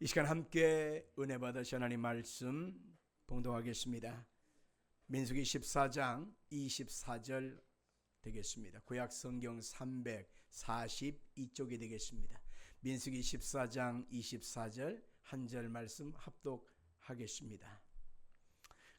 시간 함께 은혜 받으신 하나님 말씀 봉독하겠습니다. 민수기 14장 24절 되겠습니다. 구약 성경 342쪽이 되겠습니다. 민수기 14장 24절 한 절 말씀 합독하겠습니다.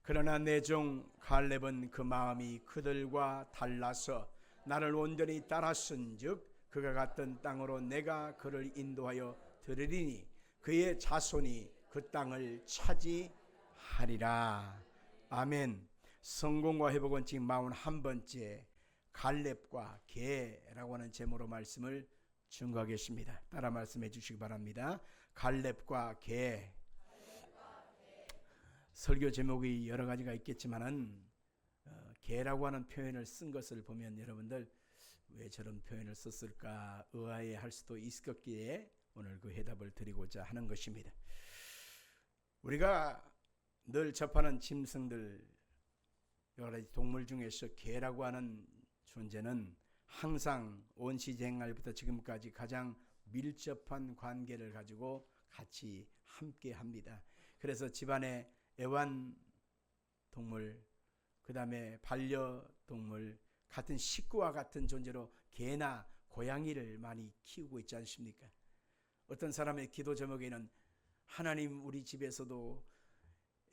그러나 내 종 갈렙은 그 마음이 그들과 달라서 나를 온전히 따랐은즉 그가 갔던 땅으로 내가 그를 인도하여 드리리니 그의 자손이 그 땅을 차지하리라. 아멘. 성공과 회복은 지금 41번째 갈렙과 개라고 하는 제목으로 말씀을 증거하겠습니다. 따라 말씀해 주시기 바랍니다. 갈렙과 개. 설교 제목이 여러 가지가 있겠지만은 개라고 하는 표현을 쓴 것을 보면 여러분들 왜 저런 표현을 썼을까 의아해할 수도 있었기에 오늘 그 해답을 드리고자 하는 것입니다. 우리가 늘 접하는 짐승들, 여러 가지 동물 중에서 개라고 하는 존재는 항상 온 시생활부터 지금까지 가장 밀접한 관계를 가지고 같이 함께 합니다. 그래서 집안의 애완동물, 그 다음에 반려동물, 같은 식구와 같은 존재로 개나 고양이를 많이 키우고 있지 않습니까? 어떤 사람의 기도 제목에는 하나님 우리 집에서도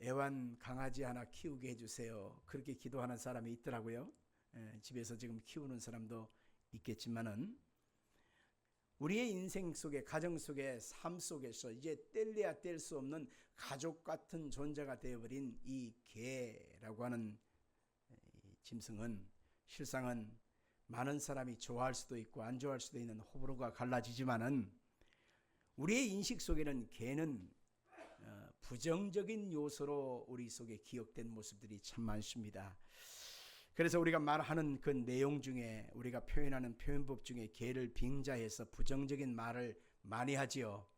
애완 강아지 하나 키우게 해주세요. 그렇게 기도하는 사람이 있더라고요. 집에서 지금 키우는 사람도 있겠지만은 우리의 인생 속에, 가정 속에, 삶 속에서 이제 뗄래야 뗄 수 없는 가족 같은 존재가 되어버린 이 개라고 하는 짐승은 실상은 많은 사람이 좋아할 수도 있고 안 좋아할 수도 있는 호불호가 갈라지지만은 우리의 인식 속에는 개는 부정적인 요소로 우리 속에 기억된 모습들이 참 많습니다. 그래서 우리가 말하는 그 내용 중에, 우리가 표현하는 표현법 중에 개를 빙자해서 부정적인 말을 많이 하지요.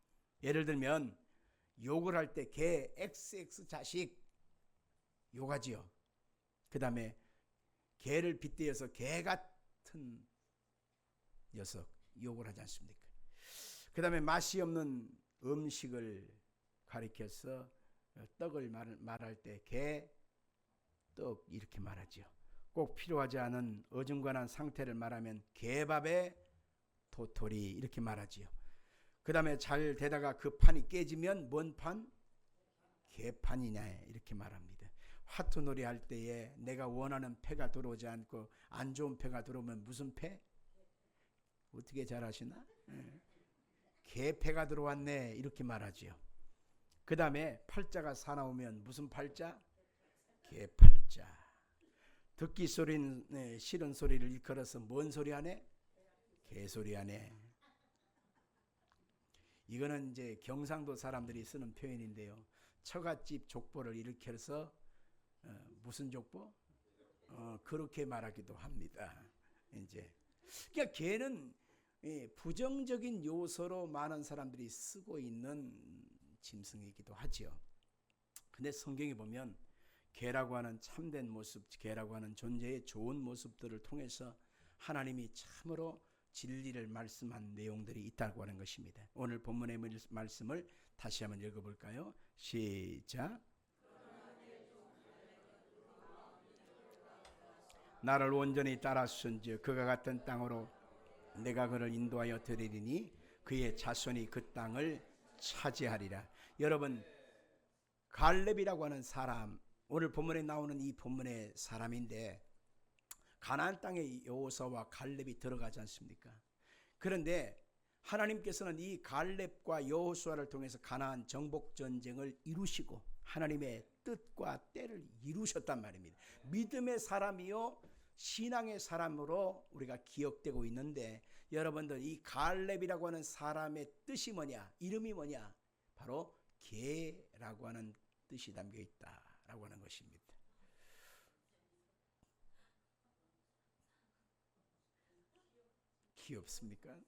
예를 들면 욕을 할 때 개 XX 자식 욕하지요. 그 다음에 개를 빗대어서 개 같은 녀석 욕을 하지 않습니까? 그 다음에 맛이 없는 음식을 가리켜서 떡을 말할 때 개떡 이렇게 말하죠. 꼭 필요하지 않은 어중간한 상태를 말하면 개밥에 도토리 이렇게 말하지요. 그 다음에 잘 되다가 그 판이 깨지면 뭔 판? 개판이냐 이렇게 말합니다. 화투놀이 할 때에 내가 원하는 패가 들어오지 않고 안 좋은 패가 들어오면 무슨 패? 어떻게 잘 아시나? 개패가 들어왔네 이렇게 말하지요. 그 다음에 팔자가 사나우면 무슨 팔자? 개팔자. 듣기 소리는 싫은 소리를 일컬어서 뭔 소리 하네? 개소리 하네. 이거는 이제 경상도 사람들이 쓰는 표현인데요. 처갓집 족보를 일으켜서 무슨 족보? 그렇게 말하기도 합니다. 이제 그러니까 개는 부정적인 요소로 많은 사람들이 쓰고 있는 짐승이기도 하지요. 근데 성경에 보면 개라고 하는 참된 모습, 개라고 하는 존재의 좋은 모습들을 통해서 하나님이 참으로 진리를 말씀한 내용들이 있다고 하는 것입니다. 오늘 본문의 말씀을 다시 한번 읽어볼까요? 시작. 나를 온전히 따랐은즉 그가 같은 땅으로 내가 그를 인도하여 드리리니 그의 자손이 그 땅을 차지하리라. 여러분, 갈렙이라고 하는 사람, 오늘 본문에 나오는 이 본문의 사람인데 가나안 땅에 여호수아와 갈렙이 들어가지 않습니까? 그런데 하나님께서는 이 갈렙과 여호수아를 통해서 가나안 정복 전쟁을 이루시고 하나님의 뜻과 때를 이루셨단 말입니다. 믿음의 사람이요 신앙의 사람으로 우리가 기억되고 있는데 여러분들 이 갈렙이라고 하는 사람의 뜻이 뭐냐? 이름이 뭐냐? 바로 개라고 하는 뜻이 담겨 있다라고 하는 것입니다. 귀엽습니까?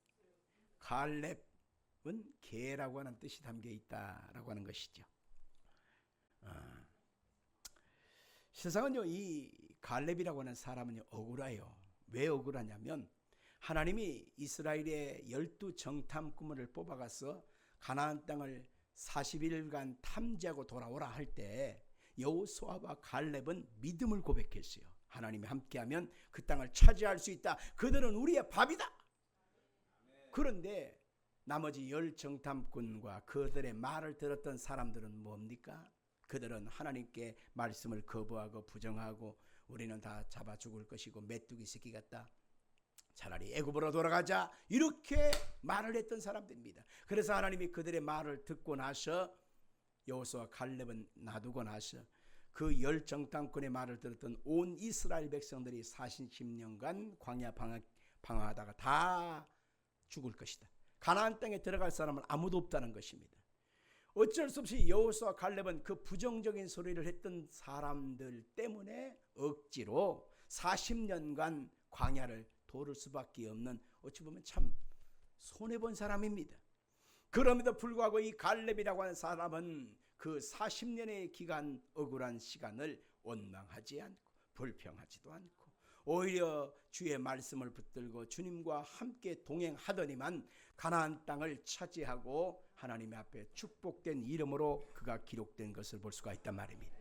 갈렙은 개라고 하는 뜻이 담겨 있다라고 하는 것이죠. 세상은요, 이 갈렙이라고 하는 사람은 억울해요. 왜 억울하냐면 하나님이 이스라엘의 12 정탐꾼을 뽑아가서 가나안 땅을 40일간 탐지하고 돌아오라 할 때 여호수아와 갈렙은 믿음을 고백했어요. 하나님이 함께하면 그 땅을 차지할 수 있다. 그들은 우리의 밥이다. 그런데 나머지 열 정탐꾼과 그들의 말을 들었던 사람들은 뭡니까? 그들은 하나님께 말씀을 거부하고 부정하고 우리는 다 잡아 죽을 것이고 메뚜기 새끼 같다. 차라리 애굽으로 돌아가자. 이렇게 말을 했던 사람들입니다. 그래서 하나님이 그들의 말을 듣고 나서 여호수아 갈렙은 놔두고 나서 그 열 정탐꾼의 말을 들었던 온 이스라엘 백성들이 40년간 광야 방황하다가 다 죽을 것이다. 가나안 땅에 들어갈 사람은 아무도 없다는 것입니다. 어쩔 수 없이 여호수아 갈렙은 그 부정적인 소리를 했던 사람들 때문에 억지로 40년간 광야를 돌을 수밖에 없는 어찌 보면 참 손해본 사람입니다. 그럼에도 불구하고 이 갈렙이라고 하는 사람은 그 40년의 기간 억울한 시간을 원망하지 않고 불평하지도 않고 오히려 주의 말씀을 붙들고 주님과 함께 동행하더니만 가나안 땅을 차지하고 하나님 앞에 축복된 이름으로 그가 기록된 것을 볼 수가 있단 말입니다.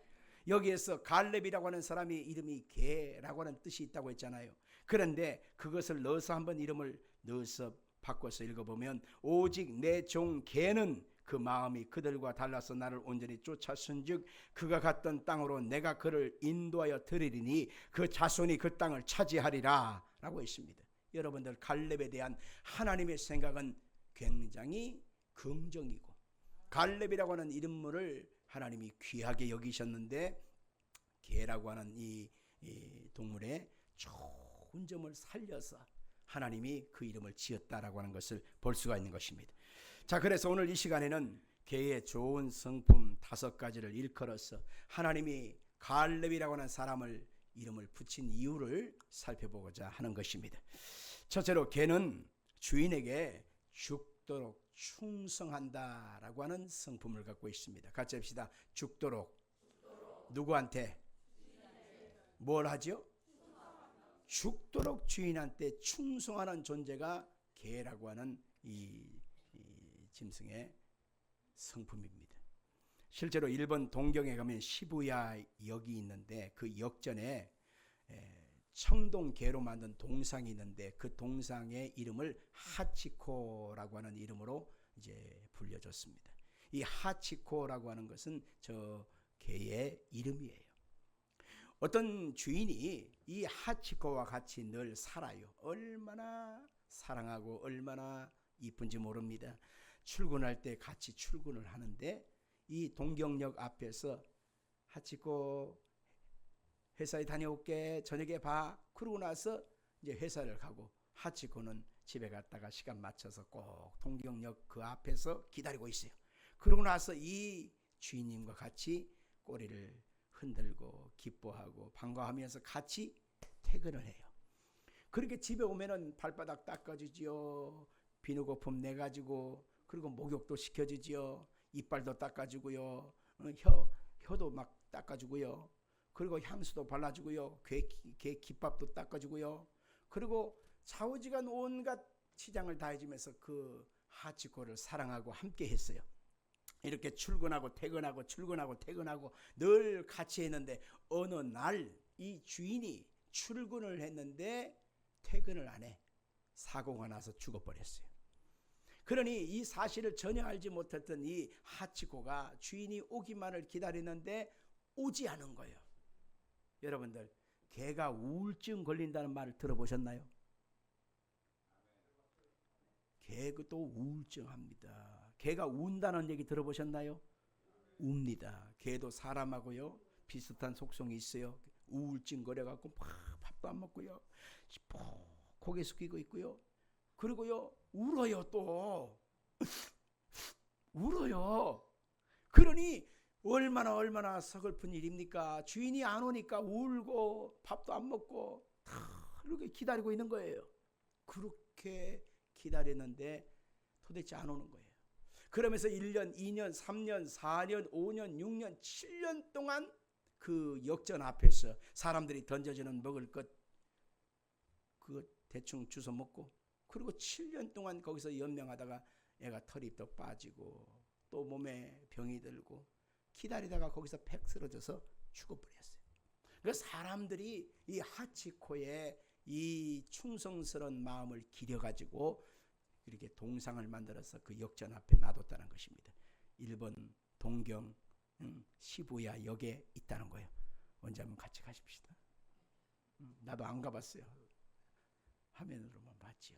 여기에서 갈렙이라고 하는 사람이 이름이 개라고 하는 뜻이 있다고 했잖아요. 그런데 그것을 넣어서 한번 이름을 넣어서 바꿔서 읽어보면 오직 내 종 개는 그 마음이 그들과 달라서 나를 온전히 쫓았은즉 그가 갔던 땅으로 내가 그를 인도하여 드리리니 그 자손이 그 땅을 차지하리라 라고 했습니다. 여러분들 갈렙에 대한 하나님의 생각은 굉장히 긍정이고 갈렙이라고 하는 이름물을 하나님이 귀하게 여기셨는데 개라고 하는 이 동물의 좋은 점을 살려서 하나님이 그 이름을 지었다라고 하는 것을 볼 수가 있는 것입니다. 자, 그래서 오늘 이 시간에는 개의 좋은 성품 5가지를 일컬어서 하나님이 갈렙이라고 하는 사람을 이름을 붙인 이유를 살펴보고자 하는 것입니다. 첫째로 개는 주인에게 죽도록 충성한다라고 하는 성품을 갖고 있습니다. 같이 합시다. 죽도록. 누구한테? 뭘 하죠? 죽도록 주인한테 충성하는 존재가 개라고 하는 이 짐승의 성품입니다. 실제로 일본 동경에 가면 시부야 역이 있는데 그 역전에 청동개로 만든 동상이 있는데 그 동상의 이름을 하치코라고 하는 이름으로 이제 불려졌습니다. 이 하치코라고 하는 것은 저 개의 이름이에요. 어떤 주인이 이 하치코와 같이 늘 살아요. 얼마나 사랑하고 얼마나 이쁜지 모릅니다. 출근할 때 같이 출근을 하는데 이 동경역 앞에서 하치코 회사에 다녀올게 저녁에 봐. 그러고 나서 이제 회사를 가고 하치코는 집에 갔다가 시간 맞춰서 꼭 동경역 그 앞에서 기다리고 있어요. 그러고 나서 이 주인님과 같이 꼬리를 흔들고 기뻐하고 반가워하면서 같이 퇴근을 해요. 그렇게 집에 오면은 발바닥 닦아주지요. 비누거품 내가지고 그리고 목욕도 시켜주지요. 이빨도 닦아주고요. 혀도 막 닦아주고요. 그리고 향수도 발라주고요. 개 깃밥도 닦아주고요. 그리고 좌우지간 온갖 치장을 다해주면서 그 하치코를 사랑하고 함께 했어요. 이렇게 출근하고 퇴근하고 출근하고 퇴근하고 늘 같이 했는데 어느 날 이 주인이 출근을 했는데 퇴근을 안 해. 사고가 나서 죽어버렸어요. 그러니 이 사실을 전혀 알지 못했던 이 하치코가 주인이 오기만을 기다리는데 오지 않은 거예요. 여러분들 개가 우울증 걸린다는 말을 들어보셨나요? 개도 우울증합니다. 개가 운다는 얘기 들어보셨나요? 웁니다. 개도 사람하고요 비슷한 속성이 있어요. 우울증 걸려갖고 밥도 안 먹고요 고개 숙이고 있고요. 그리고요 울어요. 또 울어요. 그러니 얼마나 서글픈 일입니까? 주인이 안 오니까 울고 밥도 안 먹고 다 이렇게 기다리고 있는 거예요. 그렇게 기다렸는데 도대체 안 오는 거예요. 그러면서 1년, 2년, 3년, 4년, 5년, 6년, 7년 동안 그 역전 앞에서 사람들이 던져주는 먹을 것 그거 대충 주워 먹고 그리고 7년 동안 거기서 연명하다가 애가 털이 또 빠지고 또 몸에 병이 들고 기다리다가 거기서 팩 쓰러져서 죽어버렸어요. 그래서 사람들이 이 하치코의 이 충성스러운 마음을 기려가지고 이렇게 동상을 만들어서 그 역전 앞에 놔뒀다는 것입니다. 일본 동경 시부야 역에 있다는 거예요. 언제 한번 같이 가십시다. 나도 안 가봤어요. 화면으로만 봤지요.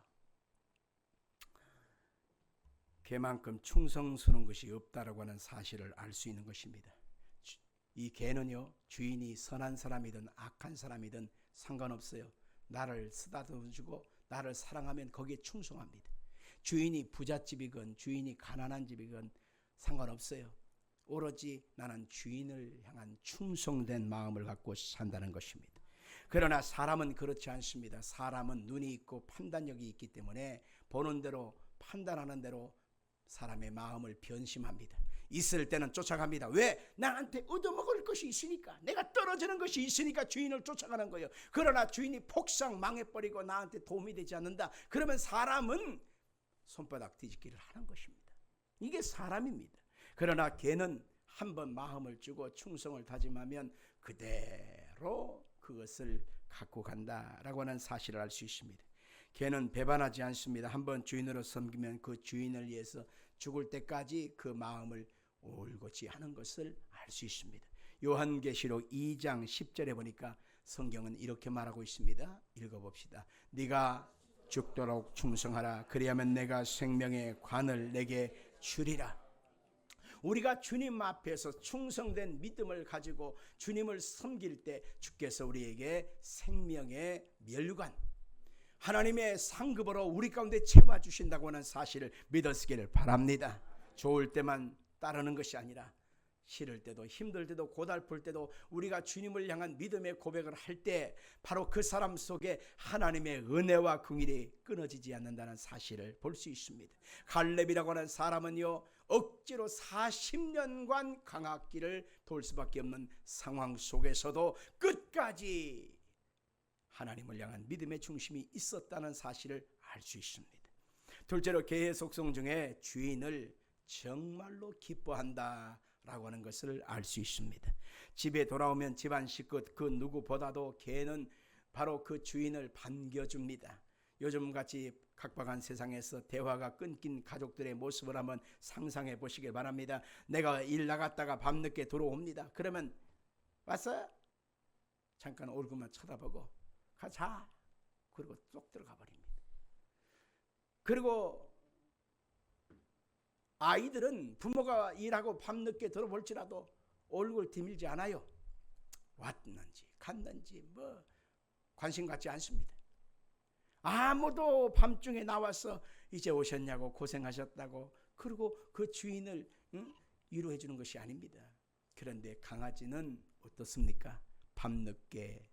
개만큼 충성스러운 것이 없다라고 하는 사실을 알 수 있는 것입니다. 이 개는요, 주인이 선한 사람이든 악한 사람이든 상관없어요. 나를 쓰다듬어주고 나를 사랑하면 거기에 충성합니다. 주인이 부잣집이건 주인이 가난한 집이건 상관없어요. 오로지 나는 주인을 향한 충성된 마음을 갖고 산다는 것입니다. 그러나 사람은 그렇지 않습니다. 사람은 눈이 있고 판단력이 있기 때문에 보는 대로 판단하는 대로 사람의 마음을 변심합니다. 있을 때는 쫓아갑니다. 왜? 나한테 얻어먹을 것이 있으니까, 내가 떨어지는 것이 있으니까 주인을 쫓아가는 거예요. 그러나 주인이 폭삭 망해버리고 나한테 도움이 되지 않는다. 그러면 사람은 손바닥 뒤집기를 하는 것입니다. 이게 사람입니다. 그러나 개는 한번 마음을 주고 충성을 다짐하면 그대로 그것을 갖고 간다라고 하는 사실을 알 수 있습니다. 개는 배반하지 않습니다. 한번 주인으로 섬기면 그 주인을 위해서 죽을 때까지 그 마음을 올곧이 하는 것을 알 수 있습니다. 요한계시록 2장 10절에 보니까 성경은 이렇게 말하고 있습니다. 읽어봅시다. 네가 죽도록 충성하라. 그리하면 내가 생명의 관을 내게 주리라. 우리가 주님 앞에서 충성된 믿음을 가지고 주님을 섬길 때 주께서 우리에게 생명의 멸관, 하나님의 상급으로 우리 가운데 채워 주신다고 하는 사실을 믿으시기를 바랍니다. 좋을 때만 따르는 것이 아니라 싫을 때도 힘들 때도 고달플 때도 우리가 주님을 향한 믿음의 고백을 할 때 바로 그 사람 속에 하나님의 은혜와 긍휼이 끊어지지 않는다는 사실을 볼 수 있습니다. 갈렙이라고 하는 사람은요, 억지로 40년간 강압기를 돌 수밖에 없는 상황 속에서도 끝까지 하나님을 향한 믿음의 중심이 있었다는 사실을 알 수 있습니다. 둘째로 개의 속성 중에 주인을 정말로 기뻐한다 라고 하는 것을 알 수 있습니다. 집에 돌아오면 집안 식구 그 누구보다도 개는 바로 그 주인을 반겨줍니다. 요즘같이 각박한 세상에서 대화가 끊긴 가족들의 모습을 한번 상상해 보시길 바랍니다. 내가 일 나갔다가 밤늦게 들어옵니다. 그러면 왔어요? 잠깐 얼굴만 쳐다보고 가자. 그리고 쏙 들어가 버립니다. 그리고 아이들은 부모가 일하고 밤늦게 들어볼지라도 얼굴 디밀지 않아요. 왔는지 갔는지 뭐 관심 갖지 않습니다. 아무도 밤중에 나와서 이제 오셨냐고 고생하셨다고 그리고 그 주인을 위로해 주는 것이 아닙니다. 그런데 강아지는 어떻습니까? 밤늦게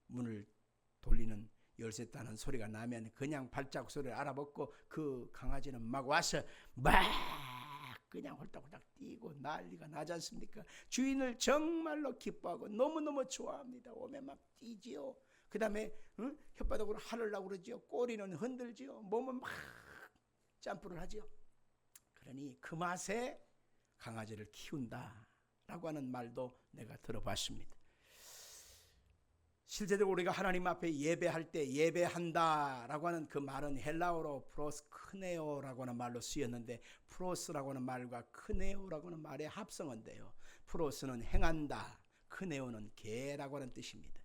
문을 돌리는 열쇠 따는 소리가 나면 그냥 발자국 소리를 알아듣고 그 강아지는 막 와서 막 그냥 홀딱홀딱 뛰고 난리가 나지 않습니까? 주인을 정말로 기뻐하고 너무너무 좋아합니다. 오면 막 뛰지요. 그 다음에 혓바닥으로 하늘라고 그러지요. 꼬리는 흔들지요. 몸은 막 점프를 하지요. 그러니 그 맛에 강아지를 키운다라고 하는 말도 내가 들어봤습니다. 실제로 우리가 하나님 앞에 예배할 때 예배한다라고 하는 그 말은 헬라어로 프로스크네오라고 하는 말로 쓰였는데 프로스라고 하는 말과 크네오라고 하는 말의 합성어인데요. 프로스는 행한다, 크네오는 개라고 하는 뜻입니다.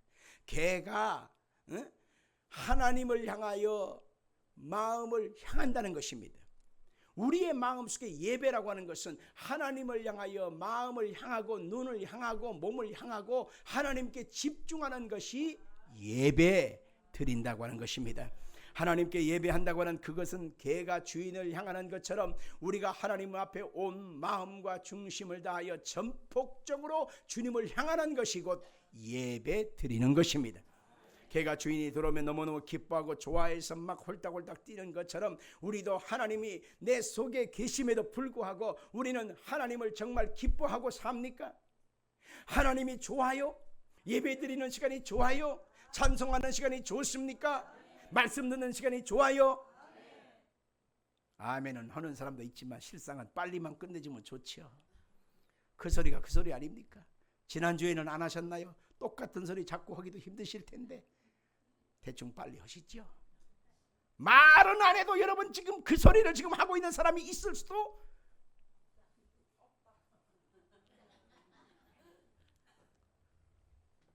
개가 하나님을 향하여 마음을 향한다는 것입니다. 우리의 마음속에 예배라고 하는 것은 하나님을 향하여 마음을 향하고 눈을 향하고 몸을 향하고 하나님께 집중하는 것이 예배 드린다고 하는 것입니다. 하나님께 예배한다고 하는 그것은 개가 주인을 향하는 것처럼 우리가 하나님 앞에 온 마음과 중심을 다하여 전폭적으로 주님을 향하는 것이 곧 예배 드리는 것입니다. 개가 주인이 들어오면 너무너무 기뻐하고 좋아해서 막 홀딱홀딱 뛰는 것처럼 우리도 하나님이 내 속에 계심에도 불구하고 우리는 하나님을 정말 기뻐하고 삽니까? 하나님이 좋아요? 예배 드리는 시간이 좋아요? 찬송하는 시간이 좋습니까? 말씀 듣는 시간이 좋아요? 아멘은 하는 사람도 있지만 실상은 빨리만 끝내주면 좋지요. 그 소리가 그 소리 아닙니까? 지난주에는 안 하셨나요? 똑같은 소리 자꾸 하기도 힘드실 텐데 대충 빨리 하시죠. 말은 안 해도 여러분 지금 그 소리를 지금 하고 있는 사람이 있을 수도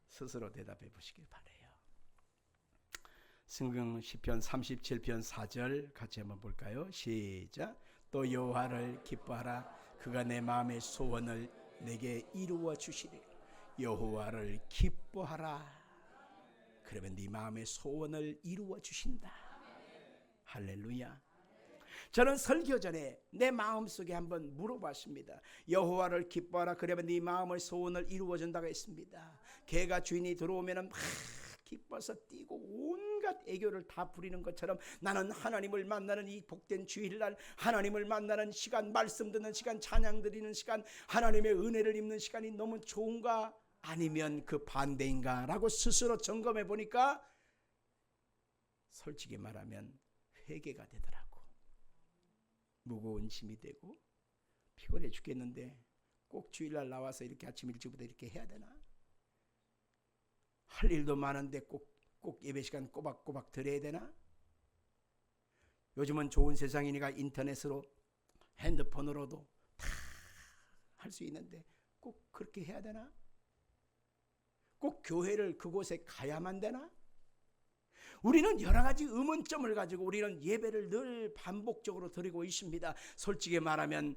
스스로 대답해 보시길 바래요. 성경 시편 37편 4절 같이 한번 볼까요? 시작. 또 여호와를 기뻐하라. 그가 내 마음의 소원을 내게 이루어 주시리라. 여호와를 기뻐하라. 그러면 네 마음의 소원을 이루어 주신다. 할렐루야. 저는 설교 전에 내 마음속에 한번 물어봤습니다. 여호와를 기뻐하라. 그러면 네 마음의 소원을 이루어 준다고 했습니다. 개가 주인이 들어오면 막 기뻐서 뛰고 온갖 애교를 다 부리는 것처럼 나는 하나님을 만나는 이 복된 주일날, 하나님을 만나는 시간, 말씀 듣는 시간, 찬양 드리는 시간, 하나님의 은혜를 입는 시간이 너무 좋은가 아니면 그 반대인가 라고 스스로 점검해 보니까 솔직히 말하면 회개가 되더라고. 무거운 짐이 되고 피곤해 죽겠는데 꼭 주일날 나와서 이렇게 아침 일찍부터 이렇게 해야 되나? 할 일도 많은데 꼭 예배 시간 꼬박꼬박 드려야 되나? 요즘은 좋은 세상이니까 인터넷으로 핸드폰으로도 다 할 수 있는데 꼭 그렇게 해야 되나? 꼭 교회를 그곳에 가야만 되나? 우리는 여러 가지 의문점을 가지고 우리는 예배를 늘 반복적으로 드리고 있습니다. 솔직히 말하면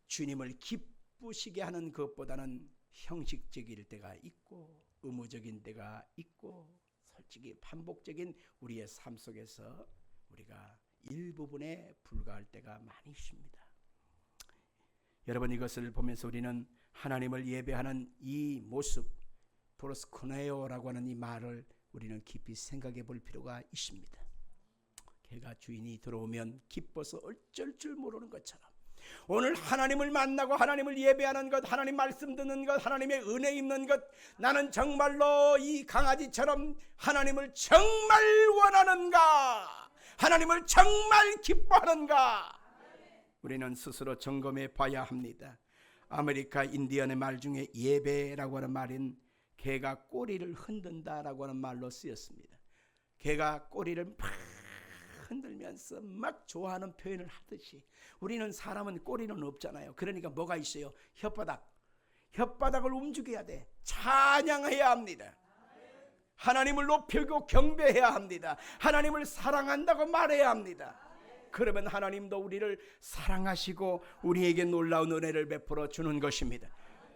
주님을 기쁘시게 하는 것보다는 형식적일 때가 있고 의무적인 때가 있고 솔직히 반복적인 우리의 삶 속에서 우리가 일부분에 불과할 때가 많이 있습니다. 여러분, 이것을 보면서 우리는 하나님을 예배하는 이 모습, 프로스코네오라고 하는 이 말을 우리는 깊이 생각해 볼 필요가 있습니다. 개가 주인이 들어오면 기뻐서 어쩔 줄 모르는 것처럼 오늘 하나님을 만나고 하나님을 예배하는 것, 하나님 말씀 듣는 것, 하나님의 은혜 입는 것, 나는 정말로 이 강아지처럼 하나님을 정말 원하는가, 하나님을 정말 기뻐하는가, 우리는 스스로 점검해 봐야 합니다. 아메리카 인디언의 말 중에 예배라고 하는 말인 개가 꼬리를 흔든다라고 하는 말로 쓰였습니다. 개가 꼬리를 막 흔들면서 막 좋아하는 표현을 하듯이 우리는 사람은 꼬리는 없잖아요. 그러니까 뭐가 있어요? 혓바닥을 움직여야 돼. 찬양해야 합니다. 하나님을 높이고 경배해야 합니다. 하나님을 사랑한다고 말해야 합니다. 그러면 하나님도 우리를 사랑하시고 우리에게 놀라운 은혜를 베풀어 주는 것입니다.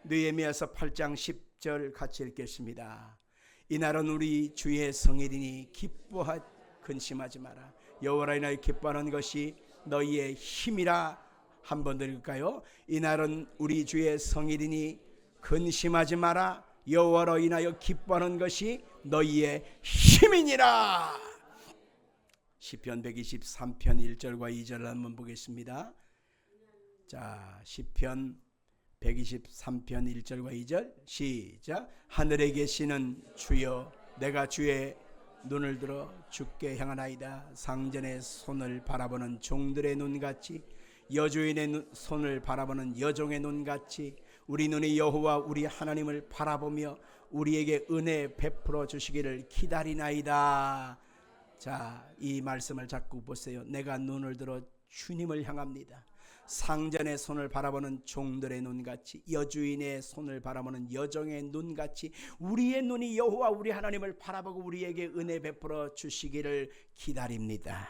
느헤미야서 8장 10절 같이 읽겠습니다. 이날은 우리 주의 성일이니 기뻐하 근심하지 마라. 여호와로 인하여 기뻐하는 것이 너희의 힘이라. 한번 더 읽을까요? 이날은 우리 주의 성일이니 근심하지 마라. 여호와로 인하여 기뻐하는 것이 너희의 힘이니라. 시편 123편 1절과 2절을 한번 보겠습니다. 자, 시편 123편 1절과 2절 시작. 하늘에 계시는 주여, 내가 주의 눈을 들어 주께 향하나이다. 상전의 손을 바라보는 종들의 눈같이, 여주인의 손을 바라보는 여종의 눈같이 우리 눈이 여호와 우리 하나님을 바라보며 우리에게 은혜 베풀어 주시기를 기다리나이다. 자, 이 말씀을 자꾸 보세요. 내가 눈을 들어 주님을 향합니다. 상전의 손을 바라보는 종들의 눈같이, 여주인의 손을 바라보는 여종의 눈같이 우리의 눈이 여호와 우리 하나님을 바라보고 우리에게 은혜 베풀어 주시기를 기다립니다.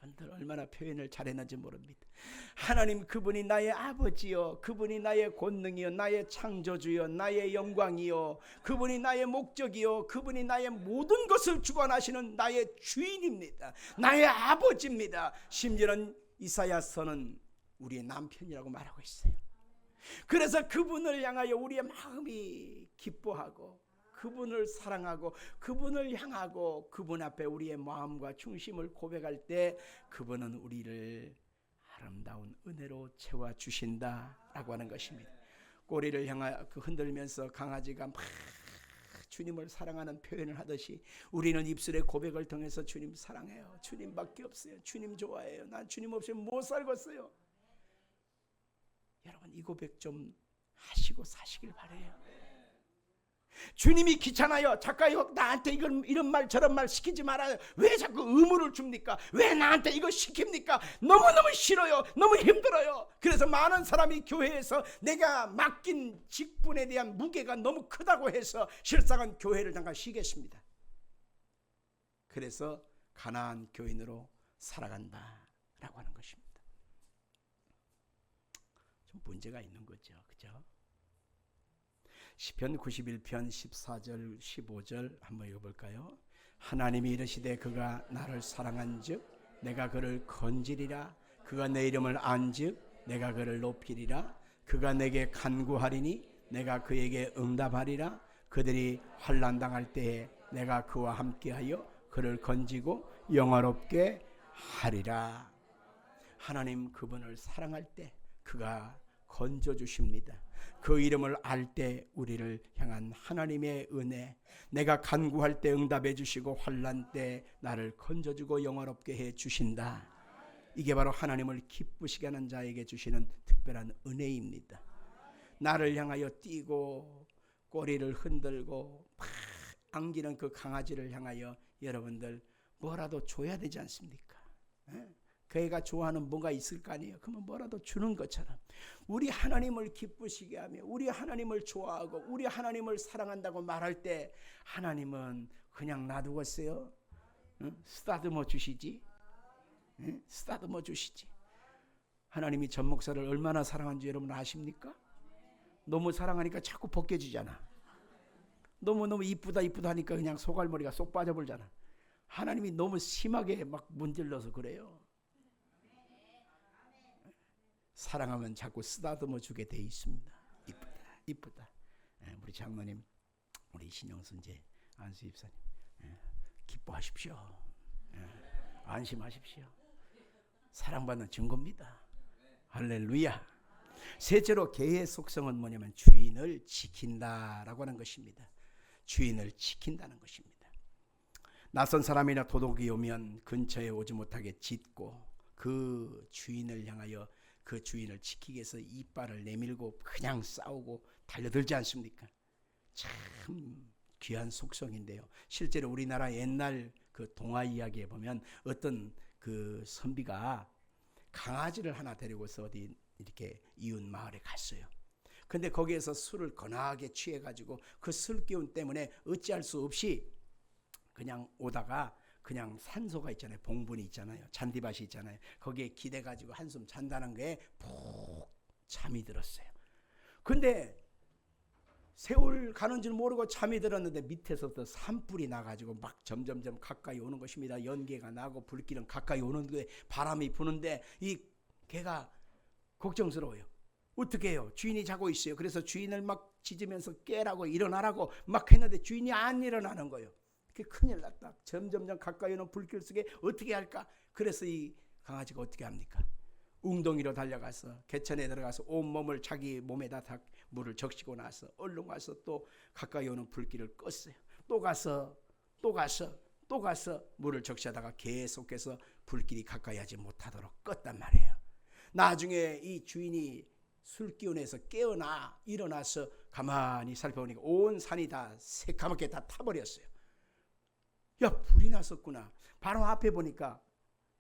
여러분들 얼마나 표현을 잘했는지 모릅니다. 하나님, 그분이 나의 아버지요, 그분이 나의 권능이요, 나의 창조주요, 나의 영광이요, 그분이 나의 목적이요, 그분이 나의 모든 것을 주관하시는 나의 주인입니다. 나의 아버지입니다. 심지어는 이사야서는 우리의 남편이라고 말하고 있어요. 그래서 그분을 향하여 우리의 마음이 기뻐하고 그분을 사랑하고 그분을 향하고 그분 앞에 우리의 마음과 중심을 고백할 때 그분은 우리를 아름다운 은혜로 채워주신다라고 하는 것입니다. 꼬리를 향하여 흔들면서 강아지가 막 주님을 사랑하는 표현을 하듯이 우리는 입술의 고백을 통해서 주님 사랑해요. 주님밖에 없어요. 주님 좋아해요. 난 주님 없이 못 살겠어요. 여러분 이 고백 좀 하시고 사시길 바라요. 주님이 귀찮아요. 자꾸요 나한테 이런 말 저런 말 시키지 말아요. 왜 자꾸 의무를 줍니까? 왜 나한테 이거 시킵니까? 너무너무 싫어요. 너무 힘들어요. 그래서 많은 사람이 교회에서 내가 맡긴 직분에 대한 무게가 너무 크다고 해서 실상은 교회를 잠깐 쉬겠습니다. 그래서 가난한 교인으로 살아간다라고 하는 것입니다. 좀 문제가 있는 거죠. 그죠? 시편 91편 14절 15절 한번 읽어볼까요? 하나님이 이르시되 그가 나를 사랑한즉 내가 그를 건지리라. 그가 내 이름을 안즉 내가 그를 높이리라. 그가 내게 간구하리니 내가 그에게 응답하리라. 그들이 환난 당할 때에 내가 그와 함께하여 그를 건지고 영화롭게 하리라. 하나님 그분을 사랑할 때 그가 건져주십니다. 그 이름을 알 때 우리를 향한 하나님의 은혜, 내가 간구할 때 응답해 주시고 환난 때 나를 건져주고 영화롭게 해 주신다. 이게 바로 하나님을 기쁘시게 하는 자에게 주시는 특별한 은혜입니다. 나를 향하여 뛰고 꼬리를 흔들고 막 안기는 그 강아지를 향하여 여러분들 뭐라도 줘야 되지 않습니까? 그 애가 좋아하는 뭐가 있을 거 아니에요. 그러면 뭐라도 주는 것처럼 우리 하나님을 기쁘시게 하며 우리 하나님을 좋아하고 우리 하나님을 사랑한다고 말할 때 하나님은 그냥 놔두겠어요? 쓰다듬어 주시지? 쓰다듬어 주시지? 하나님이 전 목사를 얼마나 사랑한지 여러분 아십니까? 너무 사랑하니까 자꾸 벗겨지잖아. 너무너무 이쁘다 하니까 그냥 소갈머리가 쏙 빠져버리잖아. 하나님이 너무 심하게 막 문질러서 그래요. 사랑하면 자꾸 쓰다듬어 주게 돼 있습니다. 이쁘다. 우리 장로님, 우리 신영순제 안수 입사님, 기뻐하십시오. 안심하십시오. 사랑받는 증거입니다. 할렐루야. 셋째로 개의 속성은 뭐냐면 주인을 지킨다라고 하는 것입니다. 주인을 지킨다는 것입니다. 낯선 사람이나 도둑이 오면 근처에 오지 못하게 짖고 그 주인을 향하여 그 주인을 지키기 위해서 이빨을 내밀고 그냥 싸우고 달려들지 않습니까? 참 귀한 속성인데요. 실제로 우리나라 옛날 그 동화 이야기에 보면 어떤 그 선비가 강아지를 하나 데리고서 어디 이렇게 이웃 마을에 갔어요. 근데 거기에서 술을 거나하게 취해가지고 그 술 기운 때문에 어찌할 수 없이 그냥 오다가 그냥 산소가 있잖아요. 봉분이 있잖아요. 잔디밭이 있잖아요. 거기에 기대가지고 한숨 잔다는 게 푹 잠이 들었어요. 근데 세월 가는 줄 모르고 잠이 들었는데 밑에서부터 산불이 나가지고 막 점점점 가까이 오는 것입니다. 연기가 나고 불길은 가까이 오는데 바람이 부는데 이 개가 걱정스러워요. 어떻게 해요? 주인이 자고 있어요. 그래서 주인을 막 짖으면서 깨라고 일어나라고 막 했는데 주인이 안 일어나는 거예요. 큰일 났다. 점점점 가까이 오는 불길 속에 어떻게 할까? 그래서 이 강아지가 어떻게 합니까? 웅덩이로 달려가서 개천에 들어가서 온몸을 자기 몸에다 다 물을 적시고 나서 얼른 가서 또 가까이 오는 불길을 껐어요. 또 가서 물을 적시하다가 계속해서 불길이 가까이 하지 못하도록 껐단 말이에요. 나중에 이 주인이 술 기운에서 깨어나 일어나서 가만히 살펴보니까 온 산이 다 새카맣게 다 타버렸어요. 야, 불이 났었구나. 바로 앞에 보니까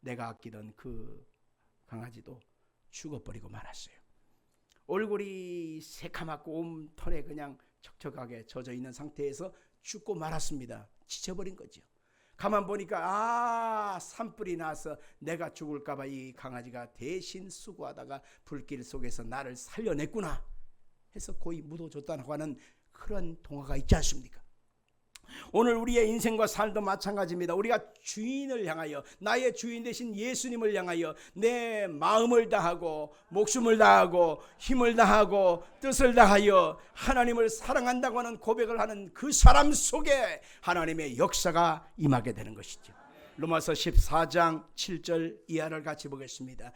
내가 아끼던 그 강아지도 죽어버리고 말았어요. 얼굴이 새카맣고 온털에 그냥 척척하게 젖어 있는 상태에서 죽고 말았습니다. 지쳐버린 거죠. 가만 보니까 산불이 나서 내가 죽을까 봐 이 강아지가 대신 수고하다가 불길 속에서 나를 살려냈구나 해서 거의 묻어줬다고 하는 그런 동화가 있지 않습니까? 오늘 우리의 인생과 삶도 마찬가지입니다. 우리가 주인을 향하여 나의 주인 되신 예수님을 향하여 내 마음을 다하고 목숨을 다하고 힘을 다하고 뜻을 다하여 하나님을 사랑한다고 하는 고백을 하는 그 사람 속에 하나님의 역사가 임하게 되는 것이죠. 로마서 14장 7절 이하를 같이 보겠습니다.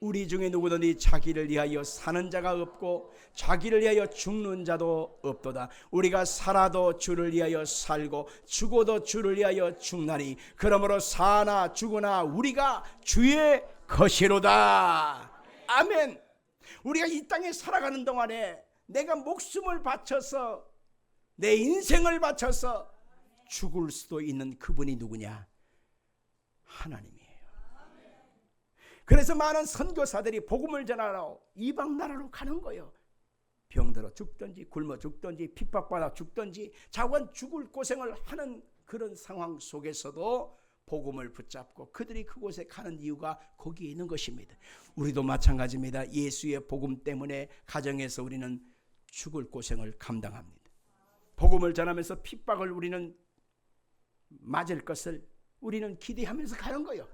우리 중에 누구든지 자기를 위하여 사는 자가 없고 자기를 위하여 죽는 자도 없도다. 우리가 살아도 주를 위하여 살고 죽어도 주를 위하여 죽나니 그러므로 사나 죽으나 우리가 주의 것이로다. 아멘. 우리가 이 땅에 살아가는 동안에 내가 목숨을 바쳐서 내 인생을 바쳐서 죽을 수도 있는 그분이 누구냐? 하나님이에요. 그래서 많은 선교사들이 복음을 전하러 이방 나라로 가는 거예요. 병들어 죽든지 굶어 죽든지 핍박받아 죽든지 자관 죽을 고생을 하는 그런 상황 속에서도 복음을 붙잡고 그들이 그곳에 가는 이유가 거기에 있는 것입니다. 우리도 마찬가지입니다. 예수의 복음 때문에 가정에서 우리는 죽을 고생을 감당합니다. 복음을 전하면서 핍박을 우리는 맞을 것을 우리는 기대하면서 가는 거예요.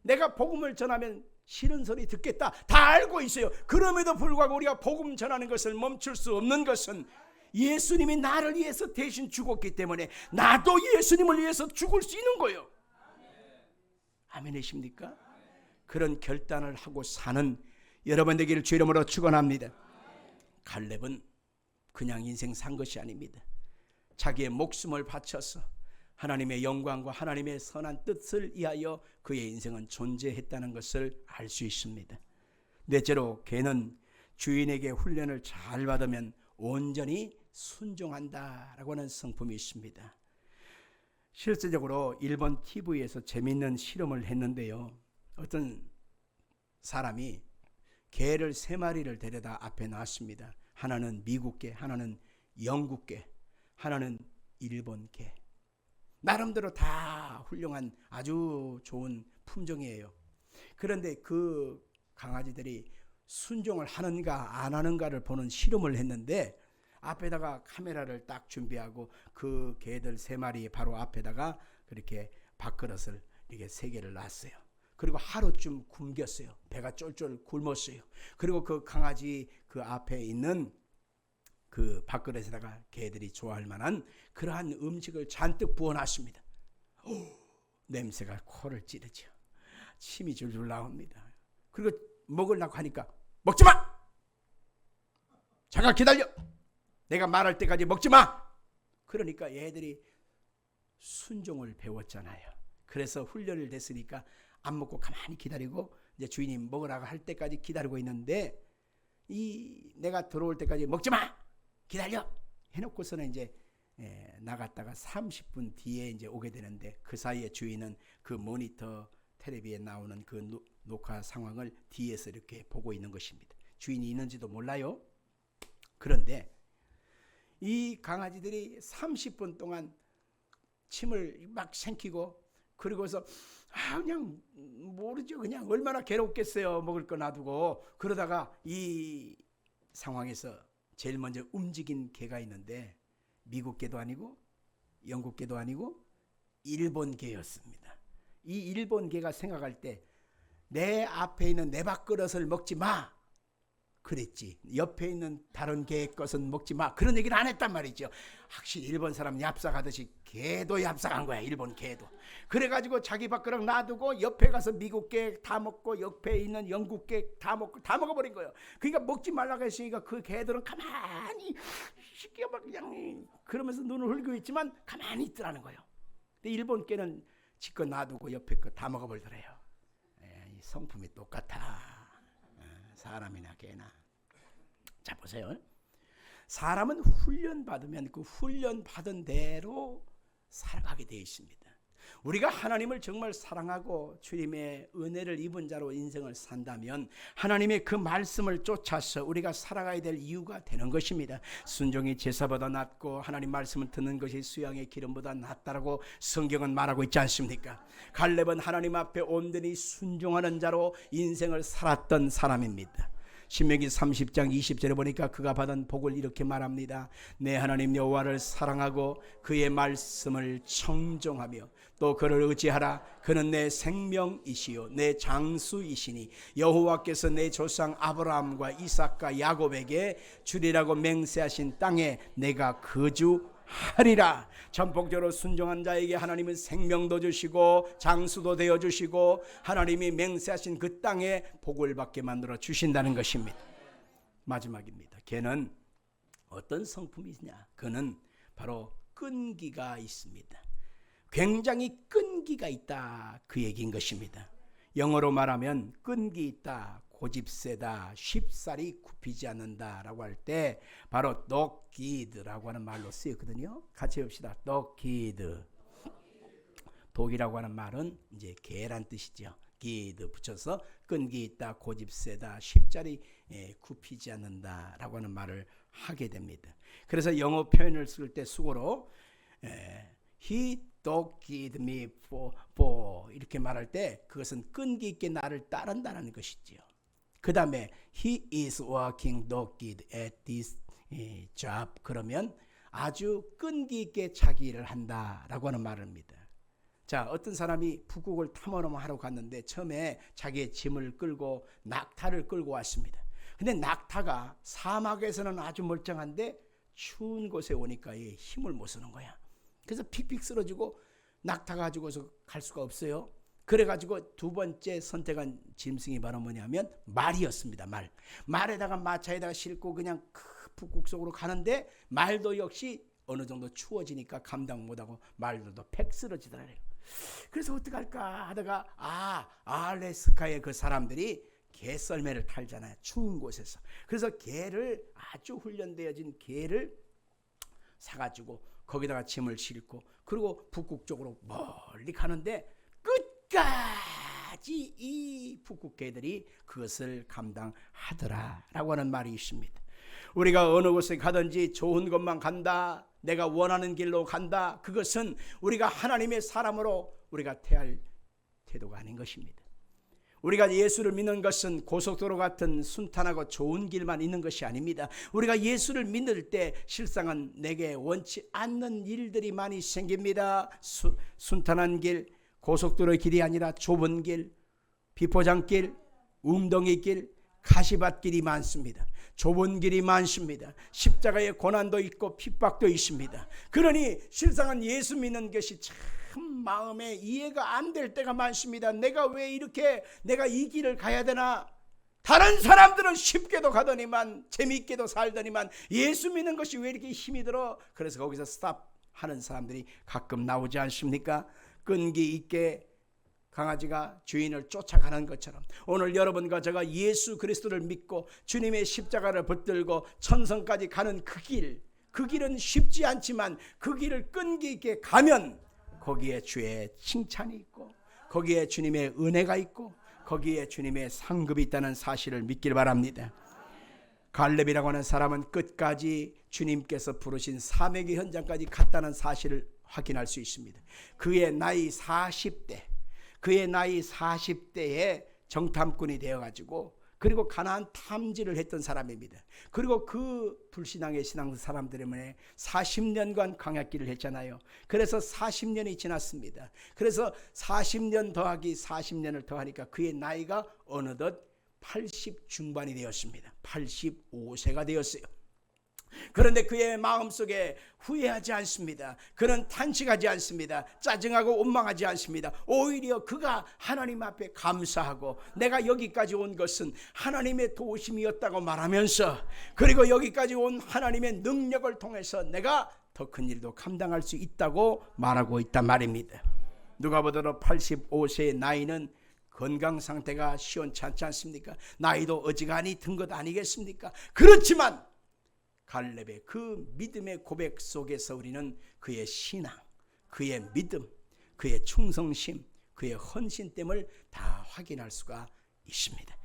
내가 복음을 전하면 싫은 소리 듣겠다 다 알고 있어요. 그럼에도 불구하고 우리가 복음 전하는 것을 멈출 수 없는 것은 예수님이 나를 위해서 대신 죽었기 때문에 나도 예수님을 위해서 죽을 수 있는 거예요. 아멘이십니까? 그런 결단을 하고 사는 여러분 되기를 주 이름으로 축원합니다. 갈렙은 그냥 인생 산 것이 아닙니다. 자기의 목숨을 바쳐서 하나님의 영광과 하나님의 선한 뜻을 위하여 그의 인생은 존재했다는 것을 알 수 있습니다. 넷째로 걔는 주인에게 훈련을 잘 받으면 온전히 순종한다라고 하는 성품이 있습니다. 실제적으로 일본 TV에서 재미있는 실험을 했는데요. 어떤 사람이 개를 3마리를 데려다 앞에 놨습니다. 하나는 미국 개, 하나는 영국 개, 하나는 일본 개. 나름대로 다 훌륭한 아주 좋은 품종이에요. 그런데 그 강아지들이 순종을 하는가 안 하는가를 보는 실험을 했는데 앞에다가 카메라를 딱 준비하고 그 개들 3마리 바로 앞에다가 그렇게 밥그릇을 이렇게 3개를 놨어요. 그리고 하루쯤 굶겼어요. 배가 쫄쫄 굶었어요. 그리고 그 강아지 그 앞에 있는 그 밥그릇에다가 개들이 좋아할 만한 그러한 음식을 잔뜩 부어놨습니다. 냄새가 코를 찌르죠. 침이 줄줄 나옵니다. 그리고 먹으려고 하니까 먹지 마! 잠깐 기다려! 내가 말할 때까지 먹지 마! 그러니까 얘들이 순종을 배웠잖아요. 그래서 훈련을 됐으니까 안 먹고 가만히 기다리고 이제 주인이 먹으라고 할 때까지 기다리고 있는데 이 내가 들어올 때까지 먹지 마! 기다려! 해놓고서는 이제 나갔다가 30분 뒤에 이제 오게 되는데 그 사이에 주인은 그 모니터 텔레비에 나오는 그 녹화 상황을 뒤에서 이렇게 보고 있는 것입니다. 주인이 있는지도 몰라요. 그런데 이 강아지들이 30분 동안 침을 막 생기고 그리고서 그냥 모르죠. 그냥 얼마나 괴롭겠어요. 먹을 거 놔두고. 그러다가 이 상황에서 제일 먼저 움직인 개가 있는데 미국 개도 아니고 영국 개도 아니고 일본 개였습니다. 이 일본 개가 생각할 때 내 앞에 있는 내 밥그릇을 먹지 마 그랬지. 옆에 있는 다른 개의 것은 먹지 마 그런 얘기를 안 했단 말이죠. 확실히 일본 사람 얍삭하듯이 개도 얍삭한 거야. 일본 개도. 그래가지고 자기 밥그릇 놔두고 옆에 가서 미국 개 다 먹고 옆에 있는 영국 개 다 먹고 다 먹어버린 거예요. 그러니까 먹지 말라고 했으니까 그 개들은 가만히 쉽게 막 그냥 그러면서 눈을 흘리고 있지만 가만히 있더라는 거예요. 근데 일본 개는 지껏 놔두고 옆에 거 다 먹어버리더래요. 이 성품이 똑같아. 사람이나 개나. 자 보세요. 사람은 훈련받으면 그 훈련받은 대로 살아가게 되어 있습니다. 우리가 하나님을 정말 사랑하고 주님의 은혜를 입은 자로 인생을 산다면 하나님의 그 말씀을 쫓아서 우리가 살아가야 될 이유가 되는 것입니다. 순종이 제사보다 낫고 하나님 말씀을 듣는 것이 수양의 기름보다 낫다라고 성경은 말하고 있지 않습니까? 갈렙은 하나님 앞에 온전히 순종하는 자로 인생을 살았던 사람입니다. 신명기 30장 20절에 보니까 그가 받은 복을 이렇게 말합니다. 내 하나님 여호와를 사랑하고 그의 말씀을 청종하며 또 그를 의지하라. 그는 내 생명이시요 내 장수이시니 여호와께서 내 조상 아브라함과 이삭과 야곱에게 주리라고 맹세하신 땅에 내가 거주하리로다. 하리라. 전폭적으로 순종한 자에게 하나님은 생명도 주시고 장수도 되어 주시고 하나님이 맹세하신 그 땅에 복을 받게 만들어 주신다는 것입니다. 마지막입니다. 걔는 어떤 성품이냐? 그는 바로 끈기가 있습니다. 굉장히 끈기가 있다, 그 얘기인 것입니다. 영어로 말하면 끈기 있다, 고집세다, 쉽사리 굽히지 않는다라고 할 때 바로 dogged라고 하는 말로 쓰였거든요. 같이 봅시다. dogged. 독이라고 하는 말은 이제 개란 뜻이죠. ged 붙여서 끈기 있다, 고집세다, 쉽사리 굽히지 않는다라고 하는 말을 하게 됩니다. 그래서 영어 표현을 쓸 때 수고로 he dogged me for 이렇게 말할 때 그것은 끈기 있게 나를 따른다는 것이지요. 그 다음에 he is working dogged at this job, 그러면 아주 끈기 있게 자기 일을 한다라고 하는 말입니다. 자, 어떤 사람이 북극을 탐험하러 갔는데 처음에 자기의 짐을 끌고 낙타를 끌고 왔습니다. 근데 낙타가 사막에서는 아주 멀쩡한데 추운 곳에 오니까 힘을 못 쓰는 거야. 그래서 픽픽 쓰러지고 낙타 가지고서 갈 수가 없어요. 그래가지고 두 번째 선택한 짐승이 바로 뭐냐면 말이었습니다. 말에다가 마차에다가 싣고 그냥 북극 속으로 가는데 말도 역시 어느 정도 추워지니까 감당 못하고 말들도 팩 쓰러지더라고요. 그래서 어떡할까 하다가 알래스카의 그 사람들이 개썰매를 탈잖아요. 추운 곳에서. 그래서 개를 아주 훈련되어진 개를 사가지고 거기다가 짐을 싣고 그리고 북극 쪽으로 멀리 가는데 끝까지 이 북극 개들이 그것을 감당하더라라고 하는 말이 있습니다. 우리가 어느 곳에 가든지 좋은 것만 간다, 내가 원하는 길로 간다, 그것은 우리가 하나님의 사람으로 우리가 태할 태도가 아닌 것입니다. 우리가 예수를 믿는 것은 고속도로 같은 순탄하고 좋은 길만 있는 것이 아닙니다. 우리가 예수를 믿을 때 실상은 내게 원치 않는 일들이 많이 생깁니다. 순탄한 길, 고속도로의 길이 아니라 좁은 길, 비포장길, 웅덩이길, 가시밭길이 많습니다. 좁은 길이 많습니다. 십자가의 고난도 있고 핍박도 있습니다. 그러니 실상은 예수 믿는 것이 참 마음에 이해가 안 될 때가 많습니다. 내가 왜 이렇게 내가 이 길을 가야 되나? 다른 사람들은 쉽게도 가더니만 재미있게도 살더니만 예수 믿는 것이 왜 이렇게 힘이 들어? 그래서 거기서 스탑하는 사람들이 가끔 나오지 않습니까? 끈기 있게 강아지가 주인을 쫓아가는 것처럼 오늘 여러분과 제가 예수 그리스도를 믿고 주님의 십자가를 붙들고 천성까지 가는 그 길은 쉽지 않지만 그 길을 끈기 있게 가면 거기에 주의 칭찬이 있고 거기에 주님의 은혜가 있고 거기에 주님의 상급이 있다는 사실을 믿길 바랍니다. 갈렙이라고 하는 사람은 끝까지 주님께서 부르신 사명의 현장까지 갔다는 사실을 확인할 수 있습니다. 그의 나이 40대에 정탐꾼이 되어가지고 그리고 가나안 탐지를 했던 사람입니다. 그리고 그 불신앙의 신앙 사람들 때문에 40년간 광야길을 했잖아요. 그래서 40년이 지났습니다. 그래서 40년 더하기 40년을 더하니까 그의 나이가 어느덧 80 중반이 되었습니다. 85세가 되었어요. 그런데 그의 마음속에 후회하지 않습니다. 그는 탄식하지 않습니다. 짜증하고 원망하지 않습니다. 오히려 그가 하나님 앞에 감사하고 내가 여기까지 온 것은 하나님의 도우심이었다고 말하면서 그리고 여기까지 온 하나님의 능력을 통해서 내가 더 큰 일도 감당할 수 있다고 말하고 있단 말입니다. 누가 보더라도 85세의 나이는 건강 상태가 시원찮지 않습니까? 나이도 어지간히 든 것 아니겠습니까? 그렇지만 갈렙의 그 믿음의 고백 속에서 우리는 그의 신앙, 그의 믿음, 그의 충성심, 그의 헌신됨을 다 확인할 수가 있습니다.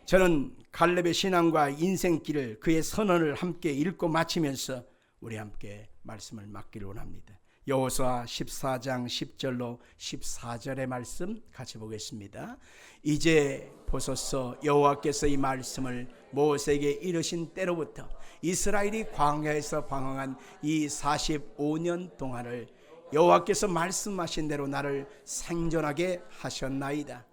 저는 갈렙의 신앙과 인생길을 그의 선언을 함께 읽고 마치면서 우리 함께 말씀을 맡기를 원합니다. 여호수아 14장 10절로 14절의 말씀 같이 보겠습니다. 이제 보소서 여호와께서 이 말씀을 모세에게 이르신 때로부터 이스라엘이 광야에서 방황한 이 45년 동안을 여호와께서 말씀하신 대로 나를 생존하게 하셨나이다.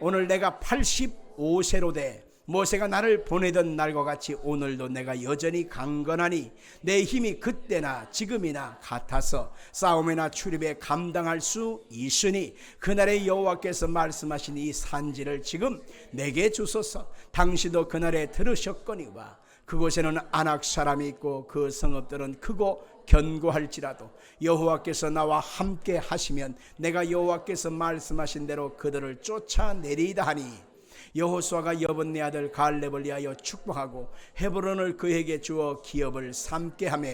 오늘 내가 85세로 돼 모세가 나를 보내던 날과 같이 오늘도 내가 여전히 강건하니 내 힘이 그때나 지금이나 같아서 싸움이나 출입에 감당할 수 있으니 그날에 여호와께서 말씀하신 이 산지를 지금 내게 주소서. 당신도 그날에 들으셨거니와 그곳에는 아낙 사람이 있고 그 성읍들은 크고 견고할지라도 여호와께서 나와 함께 하시면 내가 여호와께서 말씀하신 대로 그들을 쫓아내리이다 하니 여호수아가 여분네 아들 갈렙을 위하여 축복하고 헤브론을 그에게 주어 기업을 삼게 하며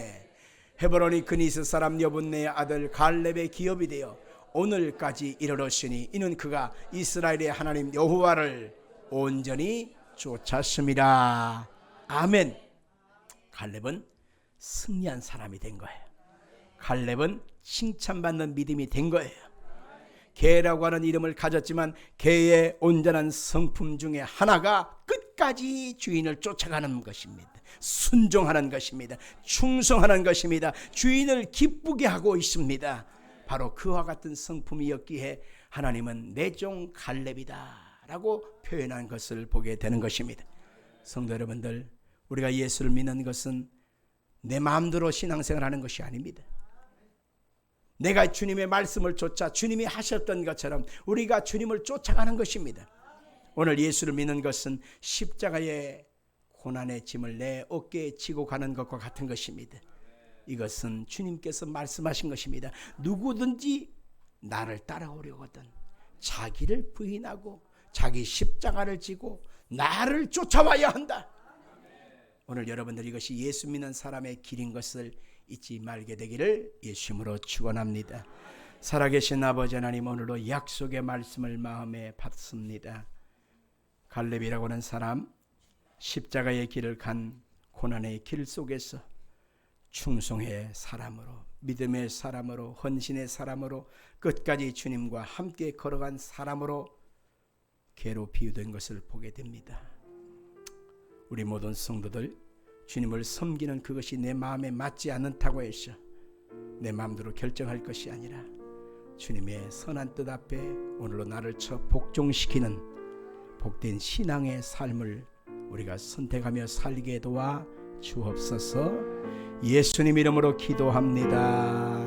헤브론이 그니스 사람 여분네의 아들 갈렙의 기업이 되어 오늘까지 이르렀으니 이는 그가 이스라엘의 하나님 여호와를 온전히 쫓았습니다. 아멘. 갈렙은 승리한 사람이 된 거예요. 갈렙은 칭찬받는 믿음이 된 거예요. 개라고 하는 이름을 가졌지만 개의 온전한 성품 중에 하나가 끝까지 주인을 쫓아가는 것입니다. 순종하는 것입니다. 충성하는 것입니다. 주인을 기쁘게 하고 있습니다. 바로 그와 같은 성품이었기에 하나님은 내 종 갈렙이다 라고 표현한 것을 보게 되는 것입니다. 성도 여러분들, 우리가 예수를 믿는 것은 내 마음대로 신앙생활하는 것이 아닙니다. 내가 주님의 말씀을 쫓아 주님이 하셨던 것처럼 우리가 주님을 쫓아가는 것입니다. 오늘 예수를 믿는 것은 십자가의 고난의 짐을 내 어깨에 지고 가는 것과 같은 것입니다. 이것은 주님께서 말씀하신 것입니다. 누구든지 나를 따라오려거든 자기를 부인하고 자기 십자가를 지고 나를 쫓아와야 한다. 오늘 여러분들 이것이 예수 믿는 사람의 길인 것을 잊지 말게 되기를 예수님으로 축원합니다. 살아계신 아버지 하나님, 오늘도 약속의 말씀을 마음에 받습니다. 갈렙이라고 하는 사람, 십자가의 길을 간 고난의 길 속에서 충성의 사람으로, 믿음의 사람으로, 헌신의 사람으로, 끝까지 주님과 함께 걸어간 사람으로 개로 비유된 것을 보게 됩니다. 우리 모든 성도들, 주님을 섬기는 그것이 내 마음에 맞지 않다고 해서 내 마음대로 결정할 것이 아니라 주님의 선한 뜻 앞에 오늘로 나를 쳐 복종시키는 복된 신앙의 삶을 우리가 선택하며 살게 도와 주옵소서. 예수님 이름으로 기도합니다.